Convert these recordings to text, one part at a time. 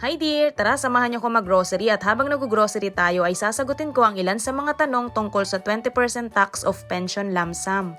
Hi dear! Tara samahan niyo ko mag-grocery at habang nag-grocery tayo ay sasagutin ko ang ilan sa mga tanong tungkol sa 20% tax of pension lump sum.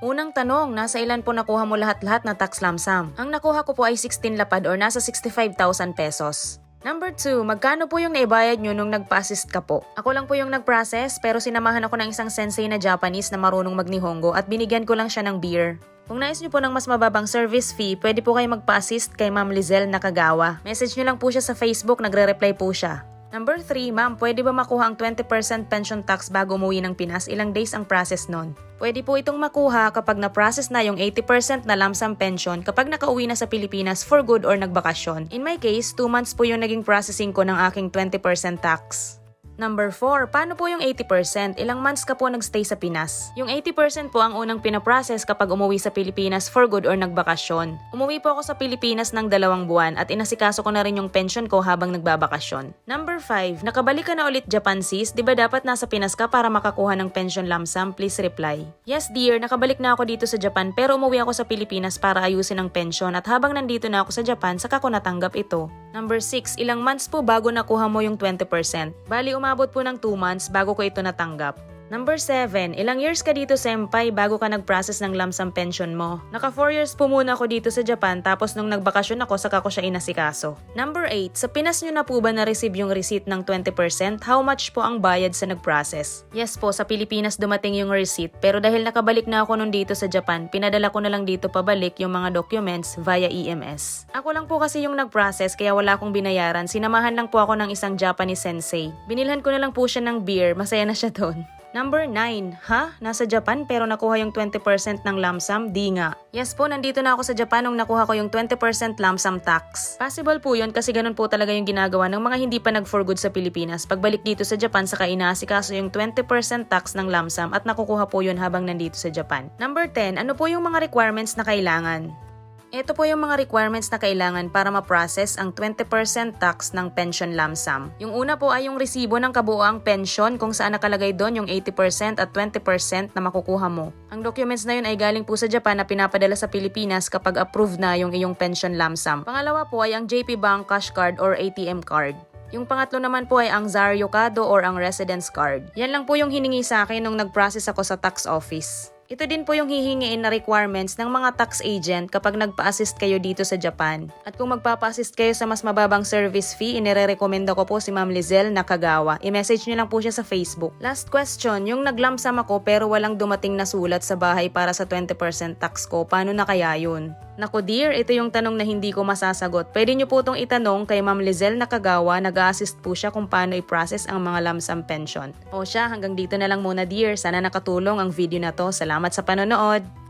Unang tanong, nasa ilan po nakuha mo lahat-lahat na tax lump sum? Ang nakuha ko po ay 16 lapad or nasa 65,000 pesos. Number 2, magkano po yung naibayad nyo nung nagpa-assist ka po? Ako lang po yung nag-process pero sinamahan ako ng isang sensei na Japanese na marunong mag-Nihongo at binigyan ko lang siya ng beer. Kung nais nyo po ng mas mababang service fee, pwede po kayo magpa-assist kay Ma'am Lizelle Nakagawa. Message nyo lang po siya sa Facebook, nagre-reply po siya. Number 3, ma'am, pwede ba makuha ang 20% pension tax bago umuwi ng Pinas? Ilang days ang process nun? Pwede po itong makuha kapag na-process na yung 80% na lump sum pension kapag nakauwi na sa Pilipinas for good or nagbakasyon. In my case, 2 months po yung naging processing ko ng aking 20% tax. Number 4, paano po yung 80%? Ilang months ka po nagstay sa Pinas? Yung 80% po ang unang pinaprocess kapag umuwi sa Pilipinas for good or nagbakasyon. Umuwi po ako sa Pilipinas ng 2 buwan at inasikaso ko na rin yung pension ko habang nagbabakasyon. Number 5, nakabalik ka na ulit Japan sis? Diba dapat nasa Pinas ka para makakuha ng pension lump sum? Please reply. Yes dear, nakabalik na ako dito sa Japan pero umuwi ako sa Pilipinas para ayusin ang pension at habang nandito na ako sa Japan, saka ko natanggap ito. Number 6, ilang months po bago nakuha mo yung 20%? Bali, umabot po ng 2 months bago ko ito natanggap. Number 7, ilang years ka dito senpai bago ka nag-process ng lump sum pension mo? Naka 4 years po muna ako dito sa Japan tapos nung nagbakasyon ako saka ko siya inasikaso. Number 8, sa Pinas nyo na po ba na-receive yung receipt ng 20%? How much po ang bayad sa nag-process? Yes po, sa Pilipinas dumating yung receipt pero dahil nakabalik na ako nung dito sa Japan, pinadala ko na lang dito pabalik yung mga documents via EMS. Ako lang po kasi yung nag-process kaya wala akong binayaran, sinamahan lang po ako ng isang Japanese sensei. Binilhan ko na lang po siya ng beer, masaya na siya doon. Number 9, nasa Japan pero nakuha yung 20% ng lump sum? Di nga. Yes po, nandito na ako sa Japan nung nakuha ko yung 20% lump sum tax. Possible po yun kasi ganun po talaga yung ginagawa ng mga hindi pa nag-for good sa Pilipinas. Pagbalik dito sa Japan, saka inaasikaso yung 20% tax ng lump sum at nakukuha po yun habang nandito sa Japan. Number 10, ano po yung mga requirements na kailangan? Ito po yung mga requirements na kailangan para ma-process ang 20% tax ng pension lump sum. Yung una po ay yung resibo ng kabuoang pension kung saan nakalagay doon yung 80% at 20% na makukuha mo. Ang documents na yun ay galing po sa Japan na pinapadala sa Pilipinas kapag approved na yung iyong pension lump sum. Pangalawa po ay ang JP Bank Cash Card or ATM card. Yung pangatlo naman po ay ang ZAR Yokado or ang residence card. Yan lang po yung hiningi sa akin nung nag-process ako sa tax office. Ito din po yung hihingiin na requirements ng mga tax agent kapag nagpa-assist kayo dito sa Japan. At kung magpapa-assist kayo sa mas mababang service fee, inirekomenda ko po si Ma'am Lizelle Nakagawa. I-message nyo lang po siya sa Facebook. Last question, yung nag-lump sum ako pero walang dumating na sulat sa bahay para sa 20% tax ko, paano na kaya yun? Naku dear, ito yung tanong na hindi ko masasagot. Pwede nyo po itong itanong kay Ma'am Lizelle Nakagawa, nag-a-assist po siya kung paano i-process ang mga lump sum pension. O siya, hanggang dito na lang muna dear. Sana nakatulong ang video na to. Salamat sa panonood!